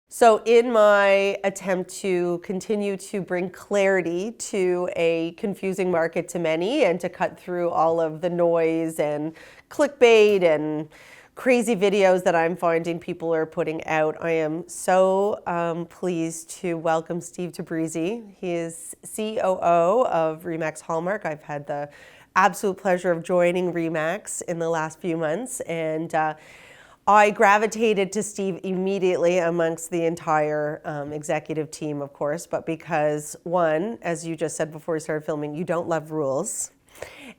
So in my attempt to continue to bring clarity to a confusing market to many and to cut through all of the noise and clickbait and crazy videos that I'm finding people are putting out, I am so pleased to welcome Steve Tabrizi. He is COO of RE Hallmark. I've had the absolute pleasure of joining RE in the last few months, and I gravitated to Steve immediately amongst the entire executive team, of course, but because, one, as you just said before we started filming, you don't love rules.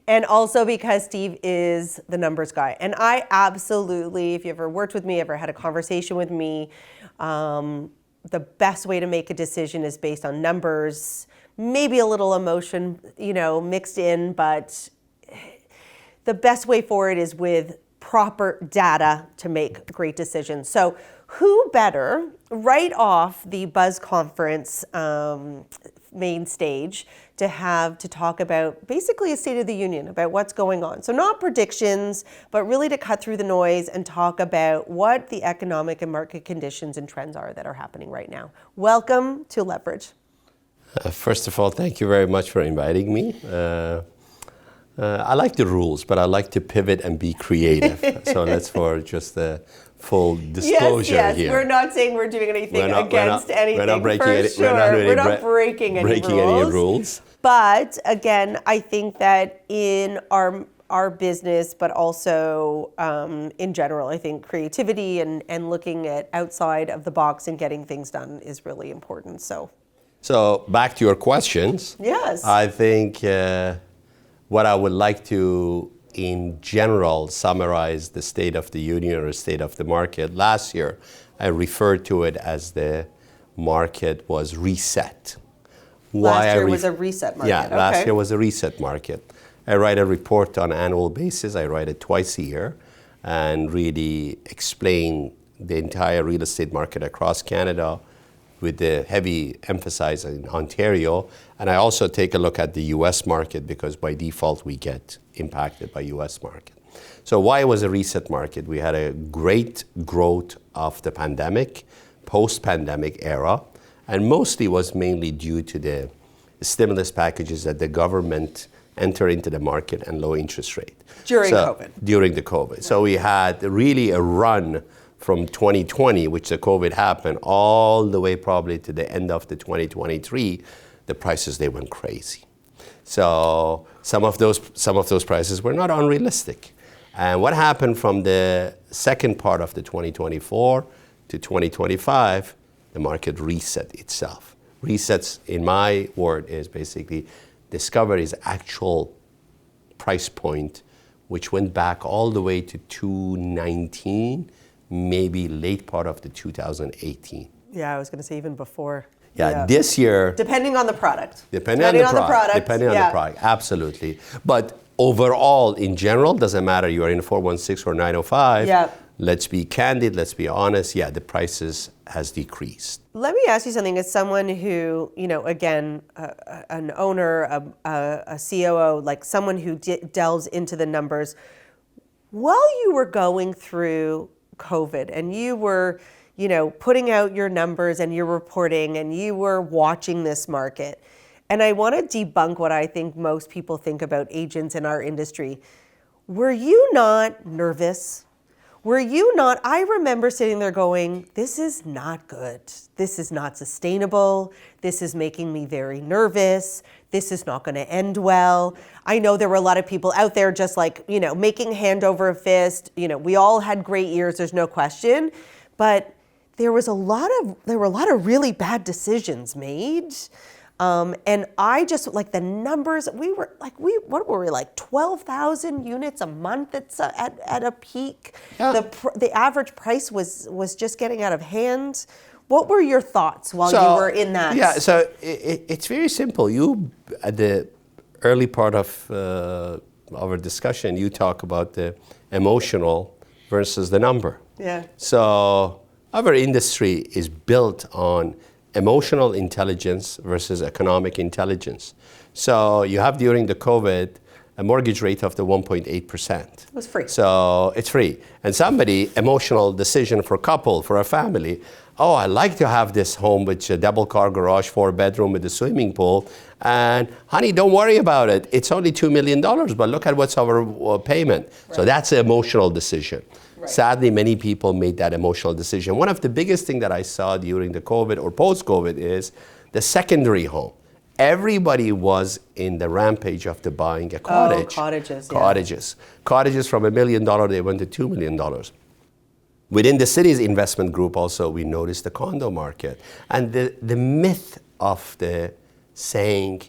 And also because Steve is the numbers guy. And I absolutely, if you ever worked with me, ever had a conversation with me, the best way to make a decision is based on numbers, maybe a little emotion, mixed in, but the best way forward is with proper data to make great decisions. So who better, right off the Buzz Conference main stage, to talk about basically a State of the Union, about what's going on. So not predictions, but really to cut through the noise and talk about what the economic and market conditions and trends are that are happening right now. Welcome to Leverage. First of all, thank you very much for inviting me. I like the rules, but I like to pivot and be creative. So that's for just the full disclosure yes. here. We're not saying we're doing anything against anything. We're not breaking for sure. We're not breaking any rules. But again, I think that in our business, but also in general, I think creativity and looking at outside of the box and getting things done is really important. So back to your questions. Yes. I think what I would like to, in general, summarize the State of the Union or State of the Market. Last year, I referred to it as the market was reset. Last year was a reset market. Yeah, last year was a reset market. I write a report on an annual basis. I write it twice a year and really explain the entire real estate market across Canada with the heavy emphasis in Ontario. And I also take a look at the US market because by default we get impacted by US market. So why was a reset market? We had a great growth of the pandemic, post-pandemic era, and mostly was mainly due to the stimulus packages that the government entered into the market and low interest rate. During the COVID. So we had really a run from 2020, which the COVID happened, all the way probably to the end of the 2023, the prices, they went crazy. So some of those prices were not unrealistic. And what happened from the second part of the 2024 to 2025, the market reset itself. Resets, in my word, is basically discovery's actual price point, which went back all the way to 2019, maybe late part of the 2018. Yeah, I was going to say even before. Yeah, this year. Depending on the product. Depending on the product, absolutely. But overall, in general, doesn't matter you're in 416 or 905. Yeah. Let's be candid, let's be honest. Yeah, the prices has decreased. Let me ask you something. As someone who, again, an owner, a COO, like someone who delves into the numbers, while you were going through COVID and you were, putting out your numbers and your reporting and you were watching this market, and I want to debunk what I think most people think about agents in our industry. Were you not nervous? Were you not? I remember sitting there going, this is not good. This is not sustainable. This is making me very nervous. This is not going to end well. I know there were a lot of people out there just like, making hand over fist. We all had great years, there's no question. But there were a lot of really bad decisions made. And I just, like the numbers, what were we, like 12,000 units a month at a peak? Yeah. The average price was just getting out of hand. What were your thoughts while you were in that? Yeah, so it's very simple. You, at the early part of our discussion, you talk about the emotional versus the number. Yeah. So our industry is built on emotional intelligence versus economic intelligence. So you have during the COVID a mortgage rate of the 1.8%. It was free. So it's free. And somebody, emotional decision for a couple, for a family, oh, I like to have this home with a double car garage, 4-bedroom with a swimming pool. And honey, don't worry about it. It's only $2 million, but look at what's our payment. Right. So that's an emotional decision. Right. Sadly, many people made that emotional decision. One of the biggest things that I saw during the COVID or post-COVID is the secondary home. Everybody was in the rampage of the buying a cottage. Oh, cottages. Cottages. Yeah. Cottages from $1 million, they went to $2 million. Within the city's investment group also, we noticed the condo market. And the myth of the saying,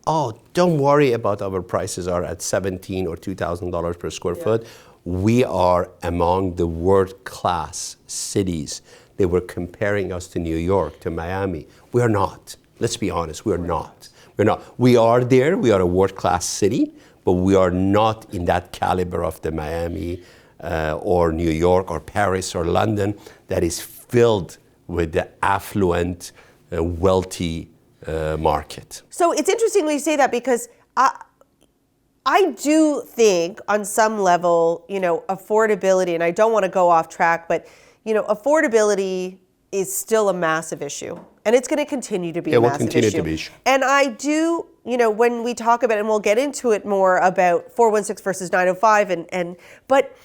oh, don't worry about our prices are at $17,000 or $2,000 per square foot. We are among the world-class cities. They were comparing us to New York, to Miami. We are not. Let's be honest, we are not. We're not. We are there, we are a world-class city, but we are not in that caliber of the Miami or New York or Paris or London that is filled with the affluent, wealthy market. So it's interesting when you say that, because I do think on some level, affordability, and I don't want to go off track, but affordability is still a massive issue, and it's going to continue to be a massive issue. It will continue to be issue. And I do, when we talk about, and we'll get into it more about 416 versus 905, but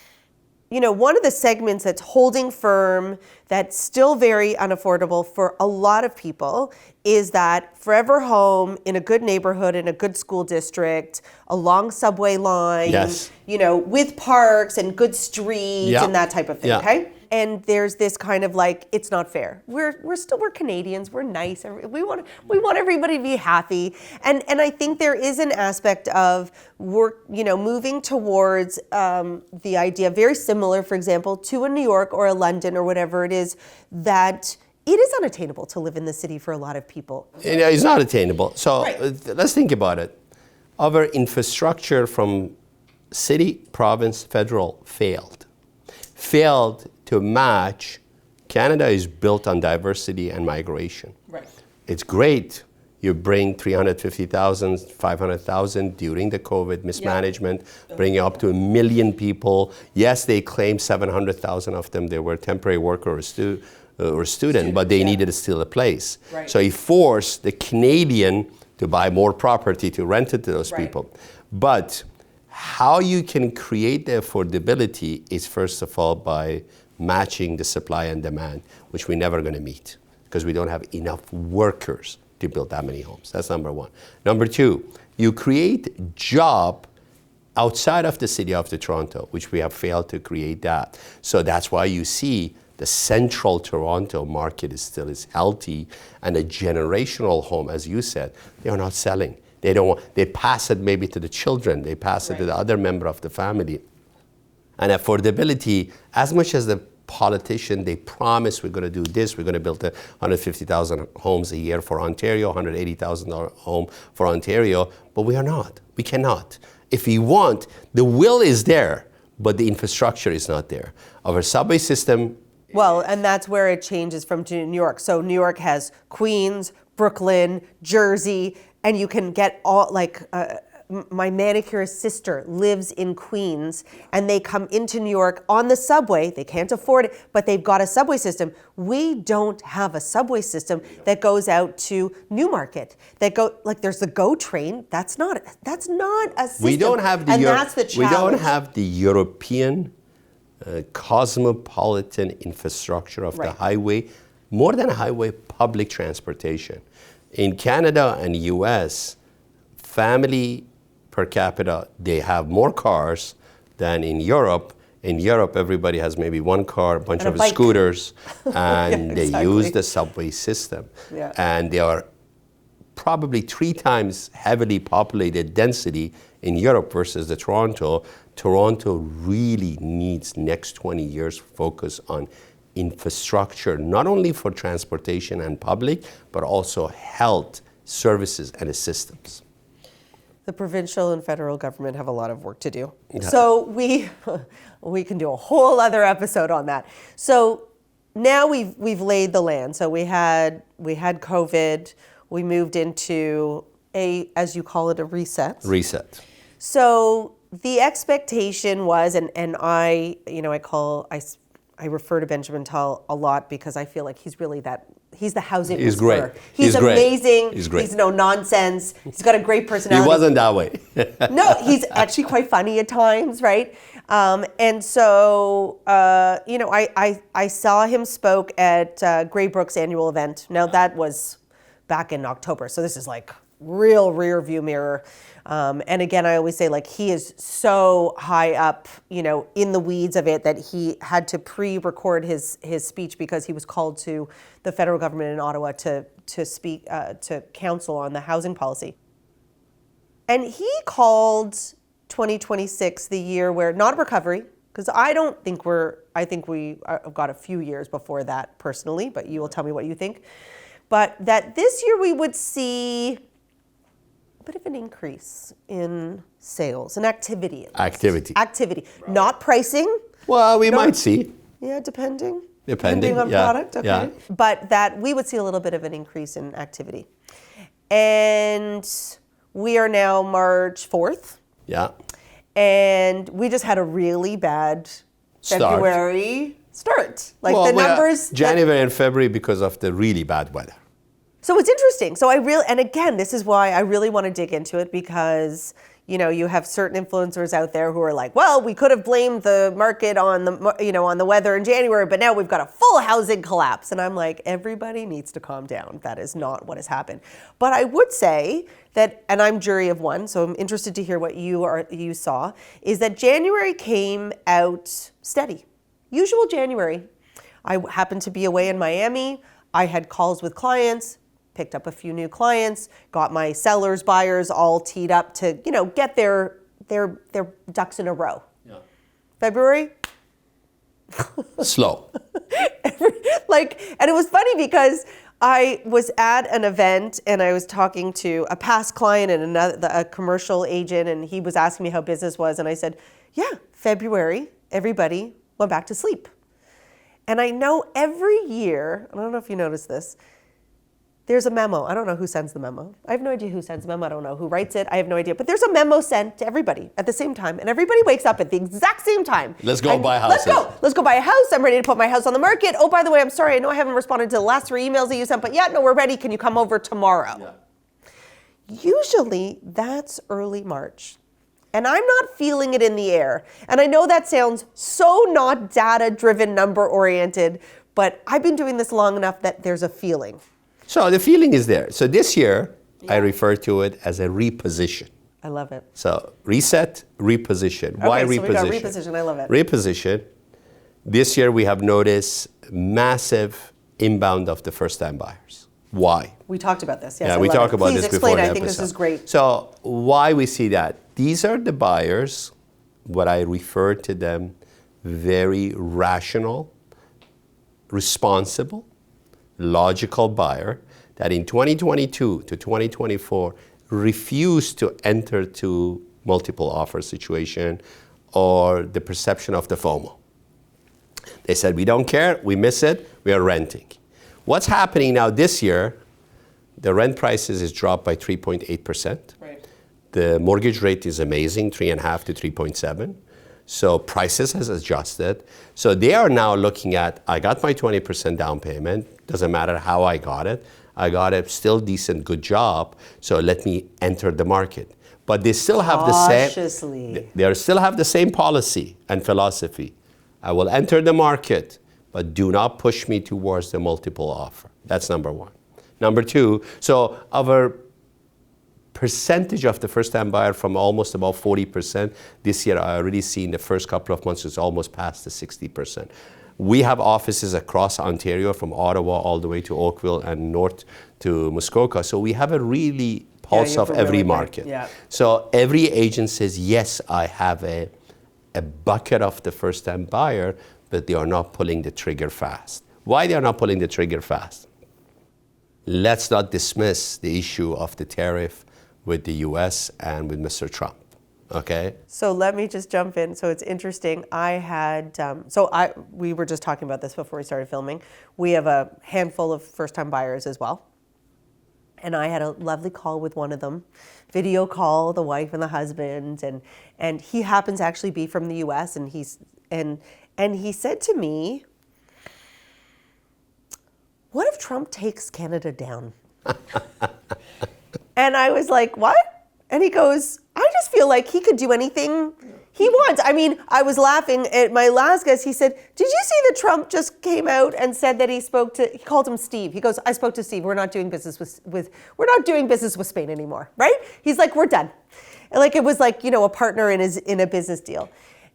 one of the segments that's holding firm, that's still very unaffordable for a lot of people, is that forever home in a good neighborhood, in a good school district, along subway lines, yes. With parks and good streets and that type of thing, okay? And there's this kind of like, it's not fair. We're Canadians, we're nice. We want everybody to be happy. And I think there is an aspect of work, moving towards the idea, very similar, for example, to a New York or a London or whatever it is, that it is unattainable to live in the city for a lot of people. It's not attainable. So let's think about it. Our infrastructure from city, province, federal failed to match. Canada is built on diversity and migration. Right. It's great. You bring 350,000, 500,000 during the COVID mismanagement, bring up to 1 million people. Yes, they claim 700,000 of them, they were temporary worker or student, but they needed still a place. Right. So he forced the Canadian to buy more property to rent it to those people. But how you can create the affordability is first of all by matching the supply and demand, which we're never going to meet because we don't have enough workers to build that many homes. That's number one. Number two, you create job outside of the city of Toronto, which we have failed to create that. So that's why you see the central Toronto market is still healthy, and a generational home, as you said, they are not selling. They pass it maybe to the children, they pass it to the other member of the family. And affordability, as much as the politician, they promise we're going to do this, we're going to build 150,000 homes a year for Ontario, 180,000 home for Ontario, but we are not. We cannot. If we want, the will is there, but the infrastructure is not there. Our subway system. Well, and that's where it changes from to New York. So New York has Queens, Brooklyn, Jersey, and you can get all, my manicurist sister lives in Queens, and they come into New York on the subway. They can't afford it, but they've got a subway system. We don't have a subway system that goes out to Newmarket. There's the GO train. That's not a system. We don't have that's the challenge. We don't have the European cosmopolitan infrastructure of the highway, more than a highway, public transportation. In Canada and US, family per capita, they have more cars than in Europe. In Europe, everybody has maybe one car, a bunch of scooters, and they use the subway system. Yeah. And they are probably 3 times heavily populated density in Europe versus the Toronto. Toronto really needs next 20 years focus on infrastructure, not only for transportation and public, but also health services and systems. The provincial and federal government have a lot of work to do. Yeah. So we can do a whole other episode on that. So now we've laid the land. So we had COVID. We moved into as you call it, a reset. Reset. So the expectation was, and I I refer to Benjamin Tull a lot because I feel like he's the housing He's whisperer. great. He's great. amazing. He's great. He's no nonsense. He's got a great He personality. wasn't that way. No, he's actually quite funny at times, right? And so, I saw him spoke at Gray Brook's annual event. Now that was back in October, so this is like real rear view mirror. And again, I always say like he is so high up, in the weeds of it that he had to pre-record his speech because he was called to the federal government in Ottawa to speak to counsel on the housing policy. And he called 2026 the year where not recovery, because I think we have got a few years before that personally, but you will tell me what you think. But that this year we would see a bit of an increase in sales and activity. Activity. Activity, not pricing. Well, we might see. Yeah, depending on yeah, product. Okay. yeah. But that we would see a little bit of an increase in activity. And we are now March 4th. Yeah. And we just had a really bad February start. Like well, the numbers. January and February because of the really bad weather. So it's interesting. And again, this is why I really want to dig into it because, you have certain influencers out there who are like, well, we could have blamed the market on the weather in January, but now we've got a full housing collapse. And I'm like, everybody needs to calm down. That is not what has happened. But I would say that, and I'm jury of one, so I'm interested to hear what you saw, is that January came out steady. Usual January. I happened to be away in Miami. I had calls with clients, picked up a few new clients, got my sellers, buyers all teed up to, get their ducks in a row. Yeah. February? Slow. And it was funny because I was at an event and I was talking to a past client and a commercial agent, and he was asking me how business was, and I said, yeah, February, everybody went back to sleep. And I know every year, I don't know if you noticed this, there's a memo. I don't know who sends the memo. I have no idea who sends the memo. I don't know who writes it. I have no idea. But there's a memo sent to everybody at the same time, and everybody wakes up at the exact same time. Let's go buy houses. Let's go buy a house. I'm ready to put my house on the market. Oh, by the way, I'm sorry. I know I haven't responded to the last 3 emails that you sent, but yeah, no, we're ready. Can you come over tomorrow? Yeah. Usually, that's early March. And I'm not feeling it in the air. And I know that sounds so not data-driven, number-oriented, but I've been doing this long enough that there's a feeling. So the feeling is there. So this year, I refer to it as a reposition. I love it. So reset, reposition. Why reposition? So we got reposition. I love it. Reposition. This year we have noticed massive inbound of the first-time buyers. Why? We talked about this. Yes, yeah, we talked about this before the episode. I think this is great. So why we see that? These are the buyers, what I refer to them, very rational, responsible, logical buyer that in 2022 to 2024 refused to enter to multiple offer situation or the perception of the FOMO. They said, we don't care, we miss it, we are renting. What's happening now this year, the rent prices is dropped by 3.8%. Right. The mortgage rate is amazing, 3.5 to 3.7. So prices has adjusted. So they are now looking at, I got my 20% down payment, doesn't matter how I got it a still decent, good job, so let me enter the market. But they still have they still have the same policy and philosophy. I will enter the market, but do not push me towards the multiple offer. That's number one. Number two, so our percentage of the first-time buyer from almost about 40%, this year I already seen the first couple of months it's almost past the 60%. We have offices across Ontario from Ottawa all the way to Oakville and north to Muskoka. So we have a really pulse of every market. Yeah. So every agent says, yes, I have a bucket of the first-time buyer, but they are not pulling the trigger fast. Why they are not pulling the trigger fast? Let's not dismiss the issue of the tariff with the US and with Mr. Trump. Okay. So let me just jump in. So it's interesting. I had, we were just talking about this before we started filming. We have a handful of first-time buyers as well. And I had a lovely call with one of them, video call, the wife and the husband, and he happens to actually be from the US, and And he said to me, what if Trump takes Canada down? And I was like, what? And he goes, I just feel like he could do anything he wants. I mean, I was laughing at my last guest. He said, did you see that Trump just came out and said that he called him Steve. He goes, I spoke to Steve. We're not doing business we're not doing business with Spain anymore, right? He's like, we're done. And like, it was like, a partner in a business deal.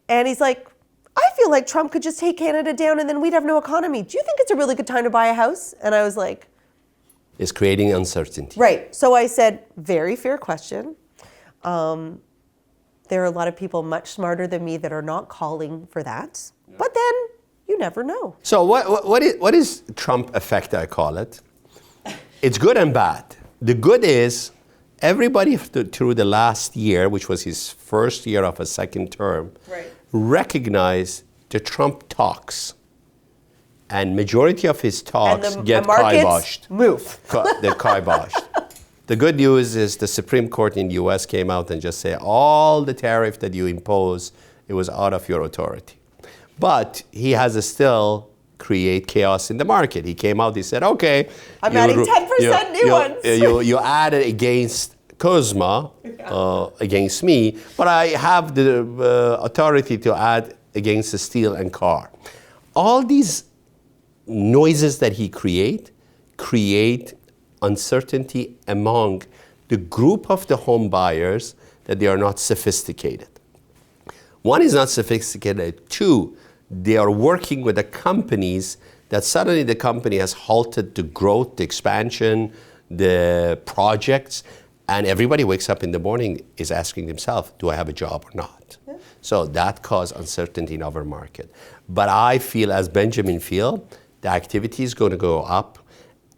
And he's like, I feel like Trump could just take Canada down and then we'd have no economy. Do you think it's a really good time to buy a house? And I was like, It's creating uncertainty. right. So I said, very fair question. There are a lot of people much smarter than me that are not calling for that. Yeah. But then you never know. So what is Trump effect, I call it? It's good and bad. The good is everybody through the last year, which was his first year of a second term, right, recognized the Trump talks. And majority of his talks get kiboshed. Move. They're kiboshed. The good news is the Supreme Court in the US came out and just said all the tariff that you impose, it was out of your authority. But he has to still create chaos in the market. He came out, he said, okay. I'm adding 10% new ones. You added against Cosma, against me, but I have the authority to add against the steel and car. All these noises that he create uncertainty among the group of the home buyers that they are not sophisticated. One is not sophisticated. Two, they are working with the companies that suddenly the company has halted the growth, the expansion, the projects, and everybody wakes up in the morning is asking themselves, do I have a job or not? Yeah. So that caused uncertainty in our market. But I feel, as Benjamin feels, the activity is going to go up.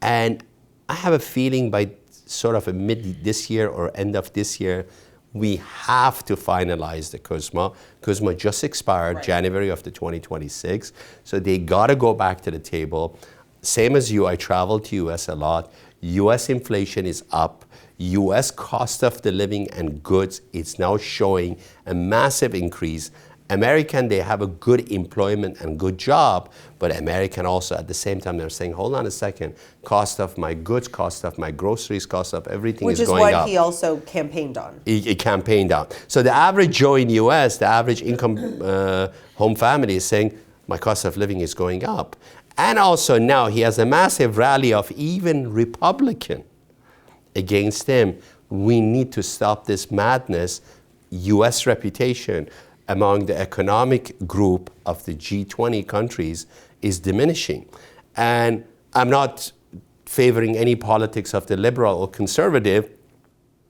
And I have a feeling by sort of a mid this year or end of this year, we have to finalize the COSMA. COSMA just expired January of the 2026. So they got to go back to the table. Same as you, I travel to US a lot. US inflation is up. US cost of the living and goods is now showing a massive increase. American, they have a good employment and good job, but American also at the same time, they're saying, hold on a second, cost of my goods, cost of my groceries, cost of everything is going up. Which is what he also campaigned on. He campaigned on. So the average Joe in the US, the average income home family is saying, my cost of living is going up. And also now he has a massive rally of even Republican against him. We need to stop this madness. US reputation among the economic group of the G20 countries is diminishing. And I'm not favoring any politics of the liberal or conservative,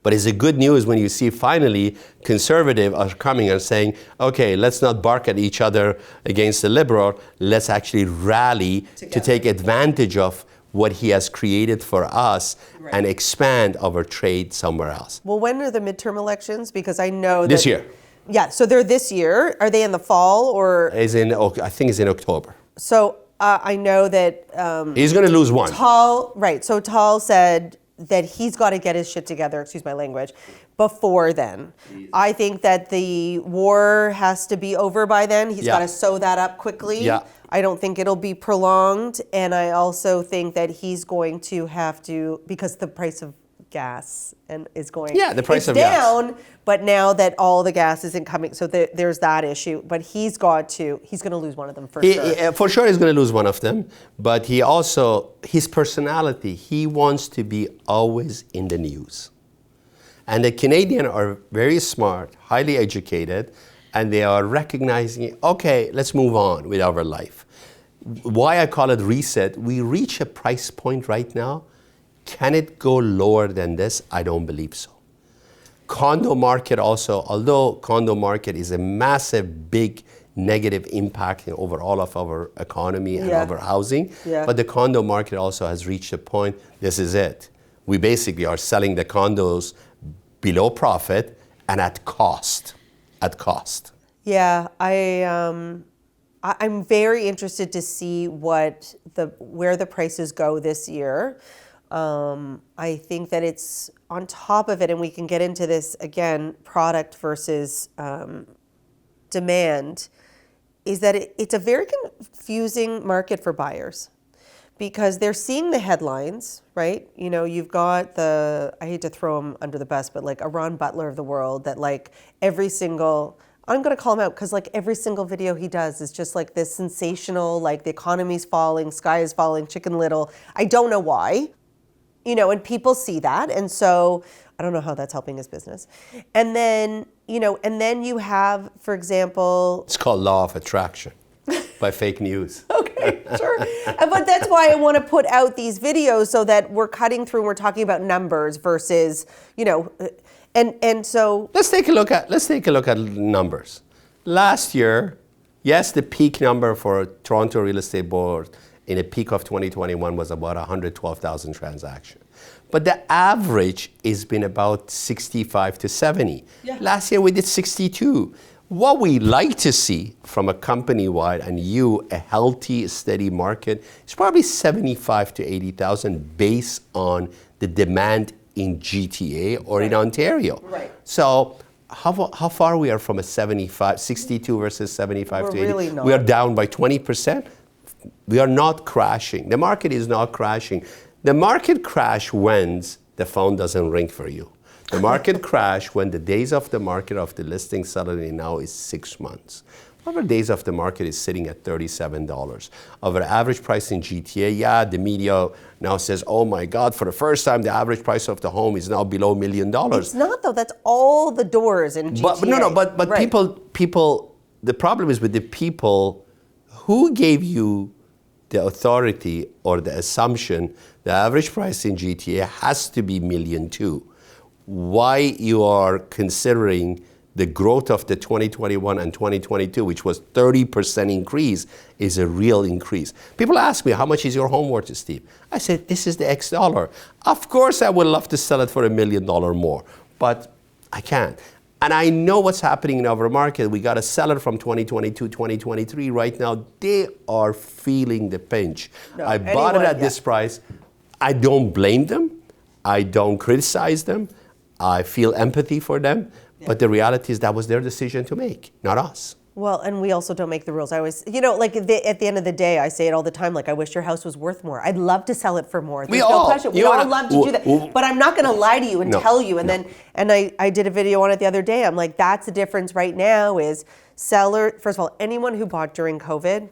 but it's a good news when you see finally conservative are coming and saying, okay, let's not bark at each other against the liberal, let's actually rally together to take advantage of what he has created for us and expand our trade somewhere else. Well, when are the midterm elections? Because I know this year. Yeah, so they're this year. Are they in the fall or? I think it's in October. So I know that he's going to lose one. So Tal said that he's got to get his shit together, excuse my language, before then. I think that the war has to be over by then. He's got to sew that up quickly. Yeah. I don't think it'll be prolonged. And I also think that he's going to have to, because the price of gas is going the price of down, gas. But now that all the gas isn't coming, so there's that issue. But he's going to lose one of them for sure. For sure he's going to lose one of them. But he also, his personality, he wants to be always in the news. And the Canadians are very smart, highly educated, and they are recognizing, okay, let's move on with our life. Why I call it reset, we reach a price point right now. Can it go lower than this? I don't believe so. Condo market also, although condo market is a massive, big negative impact over all of our economy and our housing, but the condo market also has reached a point, this is it. We basically are selling the condos below profit and at cost. Yeah, I'm very interested to see where the prices go this year. I think that it's on top of it, and we can get into this again, product versus demand. is that it's a very confusing market for buyers because they're seeing the headlines, right? You know, you've got I hate to throw him under the bus, but like a Ron Butler of the world that like I'm going to call him out because like every single video he does is just like this sensational, like the economy's falling, sky is falling, Chicken Little. I don't know why, you know, and people see that. And so I don't know how that's helping his business. And then, you know, and then you have, for example, It's called law of attraction by fake news. okay, sure. But that's why I want to put out these videos so that we're cutting through and we're talking about numbers versus, you know, and so Let's take a look at numbers. Last year, yes, the peak number for Toronto Real Estate Board in a peak of 2021 was about 112,000 transactions. But the average has been about 65 to 70. Yeah. Last year we did 62. What we like to see from a company-wide and a healthy, steady market is probably 75 to 80,000 based on the demand in GTA or in Ontario. Right. So how far we are from a 62 versus 75 We're to 80? really not. We are down by 20%. We are not crashing. The market is not crashing. The market crash when the phone doesn't ring for you. The market crash when the days of the market of the listing suddenly now is 6 months. Our days of the market is sitting at $37. Our average price in GTA, the media now says, oh my God, for the first time, the average price of the home is now below $1 million. it's not though. That's all the doors in GTA. But Right. people, the problem is with the people who gave you the authority or the assumption the average price in GTA has to be $1.2 million. Why you are considering the growth of the 2021 and 2022, which was 30% increase, is a real increase. People ask me, how much is your home worth, Steve? I said, this is the X dollar. Of course, I would love to sell it for $1 million more, but I can't. And I know what's happening in our market. We got a seller from 2022, 2023. Right now, they are feeling the pinch. I bought it at this price. I don't blame them. I don't criticize them. I feel empathy for them. But the reality is that was their decision to make, not us. Well, and we also don't make the rules. I always, you know, like at the end of the day, I say it all the time, like I wish your house was worth more. I'd love to sell it for more. There's no question. We all love to do that. But I'm not going to lie to you and tell you. And I did a video on it the other day. I'm like, that's the difference right now is seller, first of all, anyone who bought during COVID,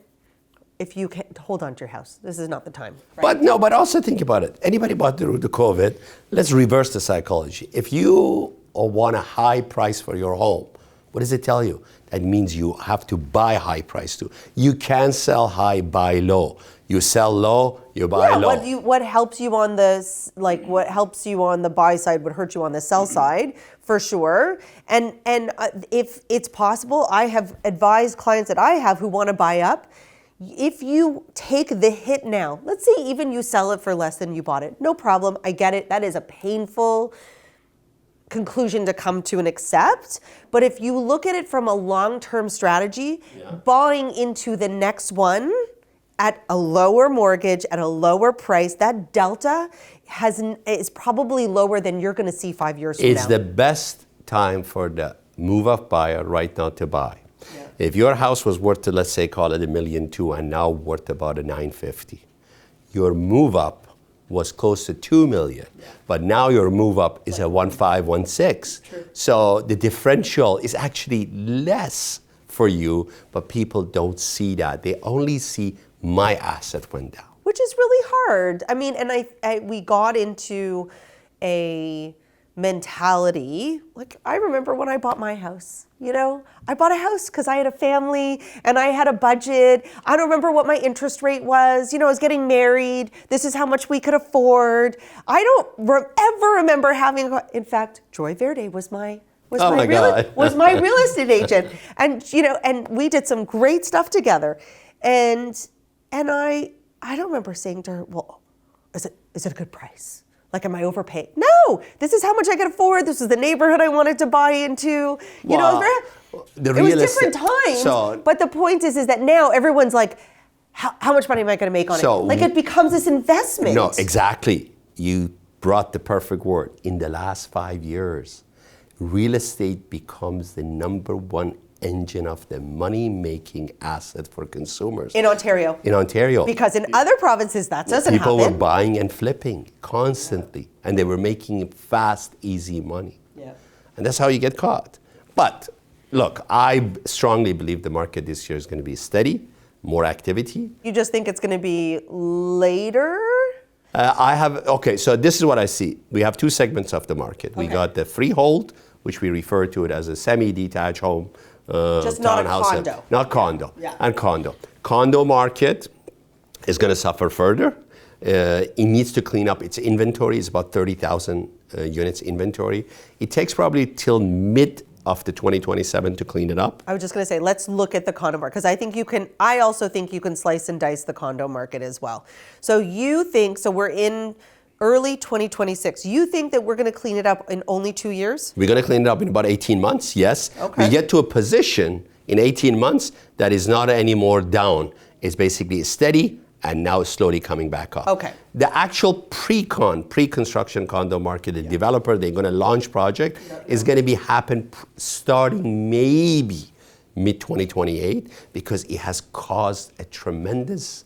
if you can hold on to your house, this is not the time. Right? But also think about it. Anybody bought through the COVID, let's reverse the psychology. If you want a high price for your home, what does it tell you? That means you have to buy high price too. You can't sell high, buy low. You sell low, you buy low. What helps you on this, like what helps you on the buy side would hurt you on the sell side, for sure. And if it's possible, I have advised clients that I have who want to buy up. If you take the hit now, let's say even you sell it for less than you bought it, no problem. I get it. That is a painful conclusion to come to and accept. But if you look at it from a long-term strategy, buying into the next one at a lower mortgage, at a lower price, that delta is probably lower than you're going to see 5 years from now. It's the best time for the move-up buyer right now to buy. Yeah. If your house was worth, let's say, call it $1.2 million and now worth about $950, your move-up was close to $2 million, but now your move up is at 1.5, 1.6. True. So the differential is actually less for you, but people don't see that. They only see my asset went down. Which is really hard. I mean, and we got into a mentality. Like I remember when I bought my house, you know, I bought a house because I had a family and I had a budget. I don't remember what my interest rate was. You know, I was getting married. This is how much we could afford. I don't ever remember having, in fact, Joy Verde was my real estate agent. And, you know, and we did some great stuff together. And I don't remember saying to her, well, is it a good price? Like, am I overpaying? No, this is how much I could afford. This is the neighborhood I wanted to buy into. You know, it was different times. But the point is that now everyone's like, how much money am I going to make on it? Like, it becomes this investment. No, exactly. You brought the perfect word. In the last 5 years, real estate becomes the number one engine of the money-making asset for consumers. In Ontario. In Ontario. Because in other provinces, that doesn't happen. People were buying and flipping constantly, and they were making fast, easy money. Yeah. And that's how you get caught. But look, I strongly believe the market this year is going to be steady, more activity. You just think it's going to be later? So this is what I see. We have two segments of the market. We got the freehold, which we refer to it as a semi-detached home, just not a townhouse, condo. not condo, Yeah. and condo. Condo market is going to suffer further. It needs to clean up its inventory. It's about 30,000 units inventory. It takes probably till mid of the 2027 to clean it up. I was just going to say, let's look at the condo market, because I also think you can slice and dice the condo market as well. So we're in early 2026. You think that we're going to clean it up in only 2 years? We're going to clean it up in about 18 months, yes. Okay. We get to a position in 18 months that is not anymore down. It's basically steady and now slowly coming back up. Okay. The actual pre-construction condo market, the developer, they're going to launch project, is going to be happen starting maybe mid-2028 because it has caused a tremendous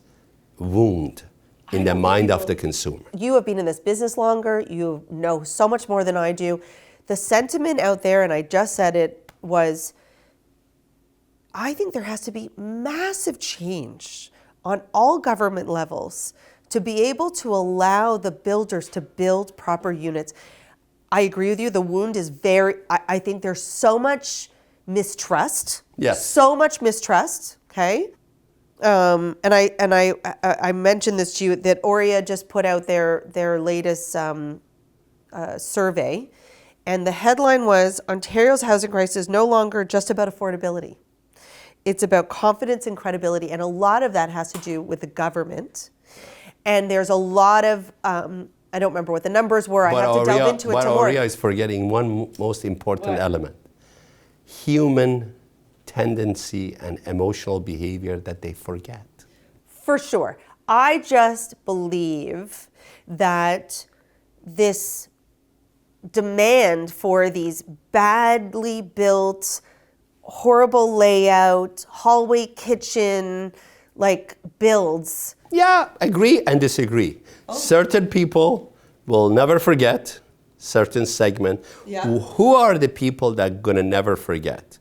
wound in the mind of the consumer. You have been in this business longer. You know so much more than I do. The sentiment out there, and I just said it, was I think there has to be massive change on all government levels to be able to allow the builders to build proper units. I agree with you. The wound is I think there's so much mistrust. Yes. So much mistrust, okay? And I mentioned this to you, that RE just put out their latest survey, and the headline was, Ontario's housing crisis is no longer just about affordability. It's about confidence and credibility, and a lot of that has to do with the government. And there's a lot of, I don't remember what the numbers were, I have to delve into it tomorrow. But RE is forgetting one most important element. Human tendency and emotional behavior that they forget. For sure. I just believe that this demand for these badly built, horrible layout, hallway kitchen, like builds. Yeah, agree and disagree. Certain people will never forget, certain segment. Yeah. Who are the people that are gonna never forget?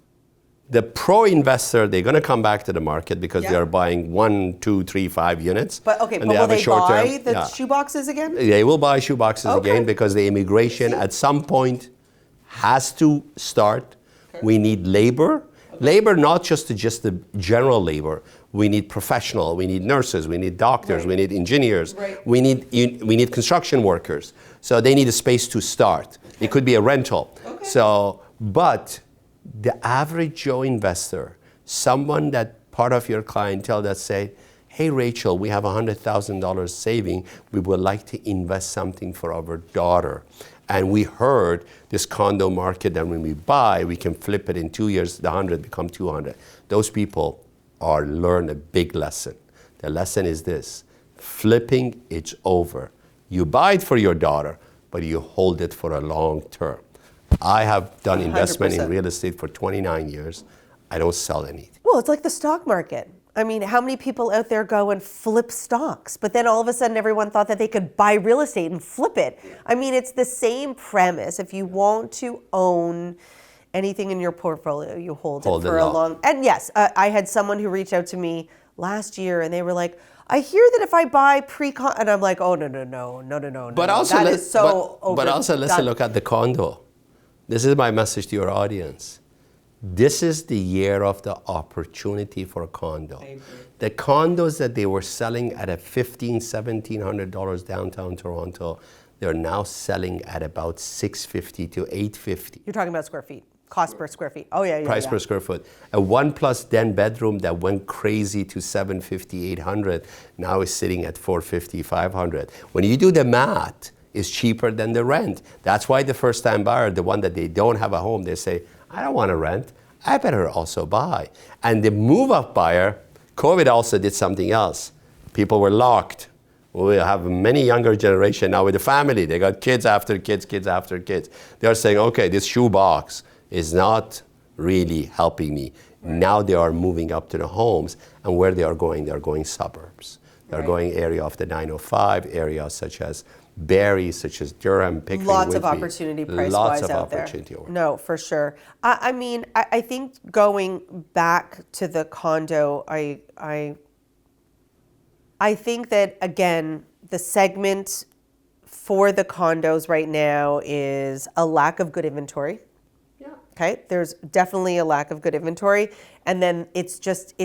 The pro-investor, they're gonna come back to the market because they are buying 1, 2, 3, 5 units. But will they buy the shoe boxes again? They will buy shoe boxes again because the immigration at some point has to start. We need labor. Labor, not just the general labor. We need professional. We need nurses. We need doctors. We need engineers. We need construction workers. So they need a space to start. It could be a rental. But the average Joe investor, someone that part of your clientele that say, hey, Rachel, we have $100,000 saving. We would like to invest something for our daughter. And we heard this condo market that when we buy, we can flip it in 2 years, the 100 become 200. Those people are learn a big lesson. The lesson is this: flipping, it's over. You buy it for your daughter, but you hold it for a long term. I have done investment 100%. in real estate for 29 years. I don't sell anything. Well, it's like the stock market. I mean, how many people out there go and flip stocks? But then all of a sudden everyone thought that they could buy real estate and flip it. I mean, it's the same premise. If you want to own anything in your portfolio, you hold it for a long. And yes, I had someone who reached out to me last year and they were like, I hear that if I buy pre-con, and I'm like, oh, no. But also, that is so but also let's look at the condo. This is my message to your audience. This is the year of the opportunity for a condo. The condos that they were selling at a $1,500, $1,700 downtown Toronto, they're now selling at about $650 to $850. You're talking about square feet, cost per square feet. Oh, yeah. Price per square foot. A 1+ den bedroom that went crazy to $750, $800, now is sitting at $450, $500. When you do the math, it's cheaper than the rent. That's why the first-time buyer, the one that they don't have a home, they say, I don't want to rent. I better also buy. And the move-up buyer, COVID also did something else. People were locked. We have many younger generation now with the family. They got kids after kids, kids after kids. They're saying, okay, this shoe box is not really helping me. Now they are moving up to the homes, and where they are going suburbs. They're going area of the 905, areas such as Barrie, such as Durham, Pickering, Lots of Whitby. opportunity price-wise out there. No, for sure. I mean, I think going back to the condo, I think that, again, the segment for the condos right now is a lack of good inventory. Yeah. Okay, there's definitely a lack of good inventory. And then it's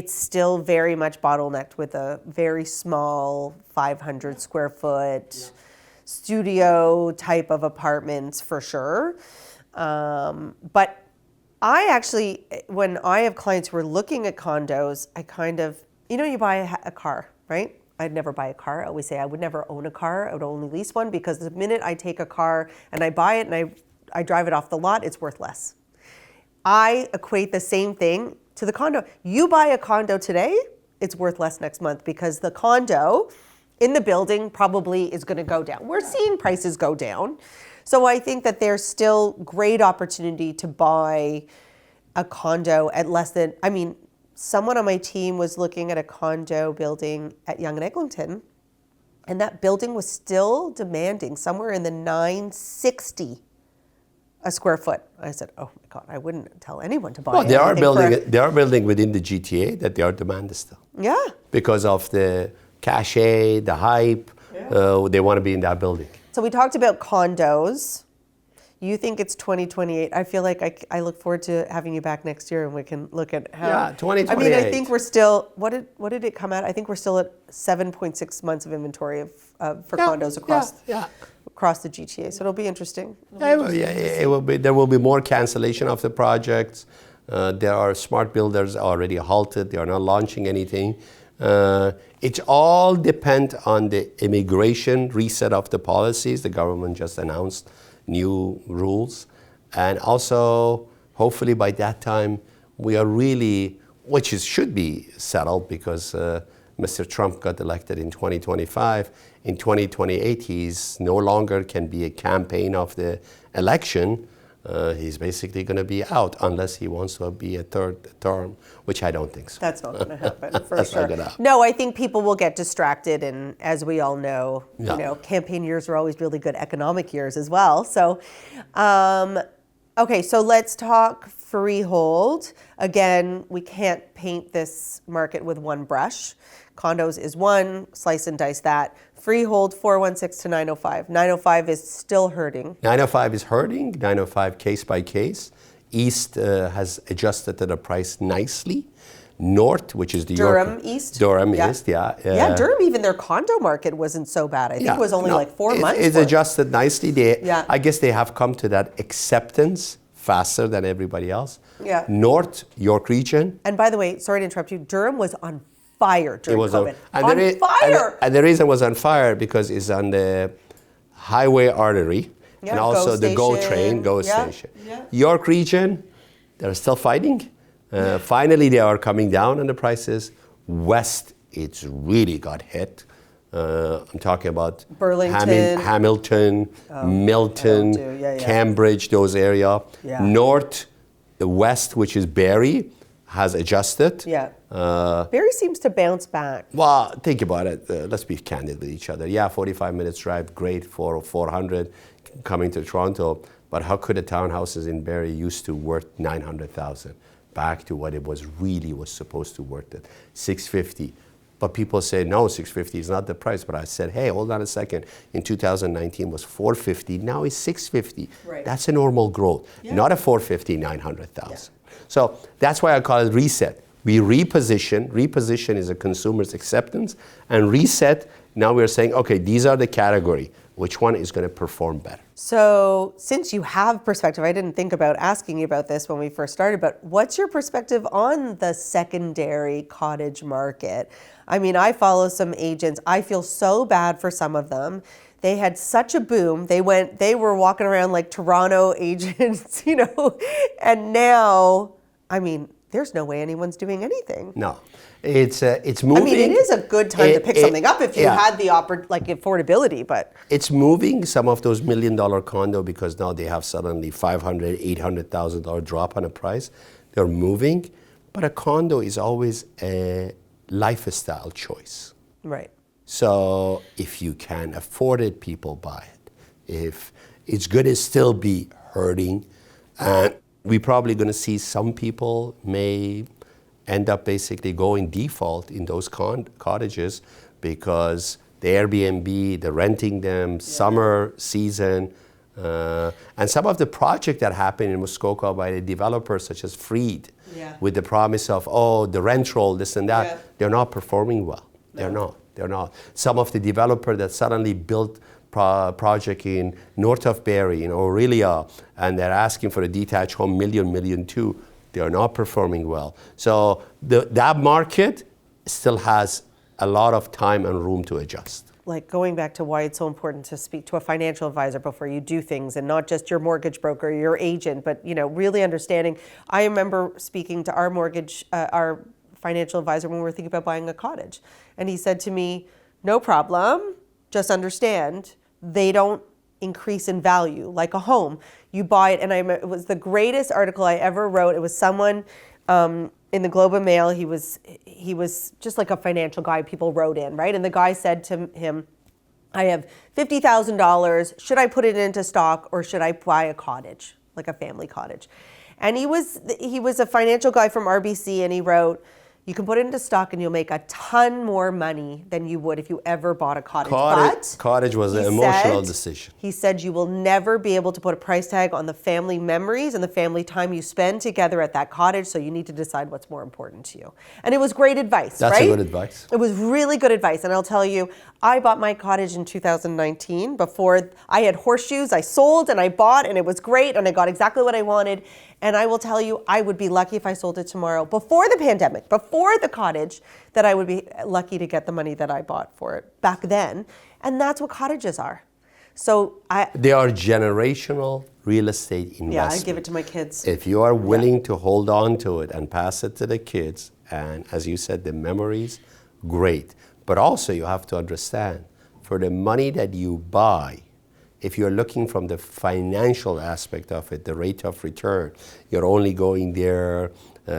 still very much bottlenecked with a very small 500 square foot studio type of apartments for sure. But I actually, when I have clients who are looking at condos, I kind of, you buy a car, right? I'd never buy a car. I always say I would never own a car. I would only lease one, because the minute I take a car and I buy it and I drive it off the lot, it's worth less. I equate the same thing to the condo. You buy a condo today, it's worth less next month, because the condo in the building probably is going to go down. We're seeing prices go down. So I think that there's still great opportunity to buy a condo at less than, someone on my team was looking at a condo building at Yonge and Eglinton, and that building was still demanding somewhere in the $960 a square foot. I said, "Oh my God, I wouldn't tell anyone to buy." Well, they are building within the GTA that they are demanding still. Yeah. Because of the cachet, the hype, they want to be in that building. So we talked about condos. You think it's 2028. I feel like I look forward to having you back next year, and we can look at how. Yeah, 2028. I think we're still, what did it come at? I think we're still at 7.6 months of inventory for condos across the GTA. So it'll be interesting. It will be. There will be more cancellation of the projects. There are smart builders already halted. They are not launching anything. It all depends on the immigration reset of the policies. The government just announced new rules, and also hopefully by that time we are really, should be settled, because Mr. Trump got elected in 2025. In 2028, he's no longer can be a campaign of the election. He's basically going to be out unless he wants to be a third term, which I don't think so. That's not going to happen, for That's sure. not gonna happen. No, I think people will get distracted, and as we all know, campaign years are always really good economic years as well. So, okay, so let's talk freehold. Again, we can't paint this market with one brush. Condos is one, slice and dice that. Freehold, 416 to 905. 905 is still hurting. 905 is hurting, 905 case by case. East has adjusted to the price nicely. North, which is the Durham East? Durham East, yeah, Durham, even their condo market wasn't so bad. I think it was only like 4 months. It's adjusted nicely. I guess they have come to that acceptance faster than everybody else. Yeah. North, York region. And by the way, sorry to interrupt you, Durham was on fire during COVID. Fire! And the reason it was on fire because it's on the highway artery, and also the GO train, GO station. Yeah. York region, they're still fighting. Finally, they are coming down on the prices. West, it's really got hit. I'm talking about Burlington, Hamilton, Milton, Cambridge, those areas. Yeah. North, the west, which is Barrie, has adjusted. Yeah. Barrie seems to bounce back. Well, think about it. Let's be candid with each other. Yeah, 45 minutes drive, great for 400 coming to Toronto. But how could the townhouses in Barrie used to worth 900,000 back to what it was supposed to worth at 650? But people say, no, 650 is not the price. But I said, hey, hold on a second. In 2019 was 450. Now it's 650. Right. That's a normal growth. Yeah. Not a 450, 900,000. Yeah. So that's why I call it reset. We reposition. Reposition is a consumer's acceptance. And reset, now we're saying, okay, these are the category. Which one is going to perform better? So since you have perspective, I didn't think about asking you about this when we first started, but what's your perspective on the secondary cottage market? I mean, I follow some agents. I feel so bad for some of them. They had such a boom. They were walking around like Toronto agents, and now, I mean, there's no way anyone's doing anything. No, it's moving. I mean, it is a good time to pick something up if you had the affordability, but it's moving. Some of those $1 million condo, because now they have suddenly $500,000, $800,000 drop on the price. they're moving, but a condo is always a lifestyle choice. Right. So if you can afford it, people buy it. If it's going to still be hurting, and we're probably going to see some people may end up basically going default in those cottages because the Airbnb, they're renting them, summer season, and some of the projects that happen in Muskoka by the developers such as Freed, with the promise of, the rent roll, this and that, they're not performing well. No. They're not. Some of the developer that suddenly built project in north of Barrie, in Aurelia, and they're asking for a detached home, $1 million, $1.2 million, they are not performing well. So that market still has a lot of time and room to adjust. Like going back to why it's so important to speak to a financial advisor before you do things, and not just your mortgage broker, your agent, but really understanding. I remember speaking to our financial advisor when we were thinking about buying a cottage, and he said to me, "No problem, just understand they don't increase in value like a home. You buy it," and it was the greatest article I ever wrote. It was someone in the Globe and Mail. He was just like a financial guy. People wrote in, right? And the guy said to him, "I have $50,000. Should I put it into stock or should I buy a cottage, like a family cottage?" And he was a financial guy from RBC, and he wrote, "You can put it into stock and you'll make a ton more money than you would if you ever bought a cottage." But cottage was an emotional decision. He said you will never be able to put a price tag on the family memories and the family time you spend together at that cottage, so you need to decide what's more important to you. And it was great advice, right? That's a good advice. It was really good advice. And I'll tell you, I bought my cottage in 2019. Before I had horseshoes, I sold and I bought, and it was great, and I got exactly what I wanted. And I will tell you, I would be lucky if I sold it tomorrow, before the pandemic, before the cottage, that I would be lucky to get the money that I bought for it back then. And that's what cottages are. So they are generational real estate investment. Yeah, I give it to my kids. If you are willing to hold on to it and pass it to the kids, and as you said, the memories, great. But also you have to understand, for the money that you buy, if you're looking from the financial aspect of it, the rate of return, you're only going there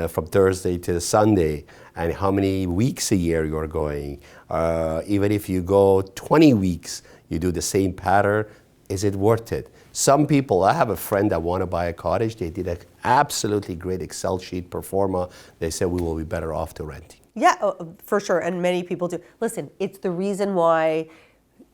from Thursday to Sunday, and how many weeks a year you're going. Even if you go 20 weeks, you do the same pattern, is it worth it? Some people, I have a friend that want to buy a cottage, they did an absolutely great Excel sheet pro forma. They said we will be better off to renting. Yeah, for sure, and many people do. Listen, it's the reason why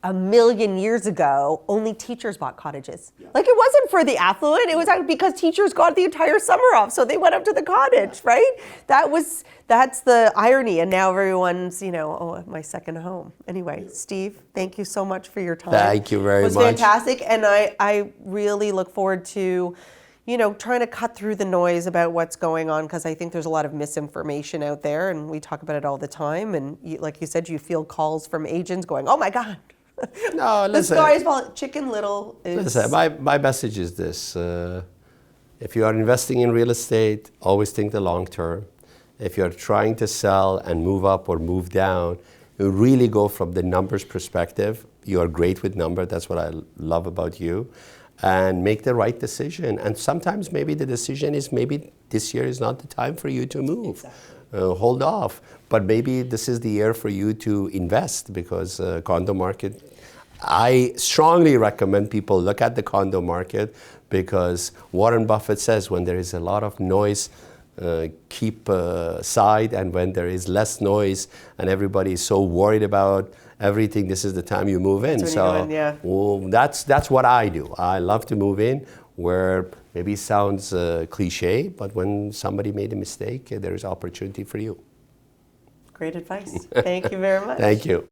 1,000,000 years ago, only teachers bought cottages. Like, it wasn't for the affluent, it was because teachers got the entire summer off, so they went up to the cottage, right? That's the irony, and now everyone's, my second home. Anyway, Steve, thank you so much for your time. Thank you very much. It was fantastic, and I really look forward to trying to cut through the noise about what's going on, because I think there's a lot of misinformation out there, and we talk about it all the time, and like you said, you feel calls from agents going, "Oh my God, no, listen. The sky is falling." Chicken Little is... Listen, my message is this. If you are investing in real estate, always think the long term. If you're trying to sell and move up or move down, you really go from the numbers perspective. You are great with numbers. That's what I love about you. And make the right decision. And sometimes maybe the decision is maybe this year is not the time for you to move. Exactly. Hold off. But maybe this is the year for you to invest, because condo market, I strongly recommend people look at the condo market, because Warren Buffett says when there is a lot of noise, keep aside, and when there is less noise and everybody is so worried about everything, this is the time you move in. That's what I do. I love to move in where maybe it sounds cliche, but when somebody made a mistake, there is opportunity for you. Great advice. Thank you very much. Thank you.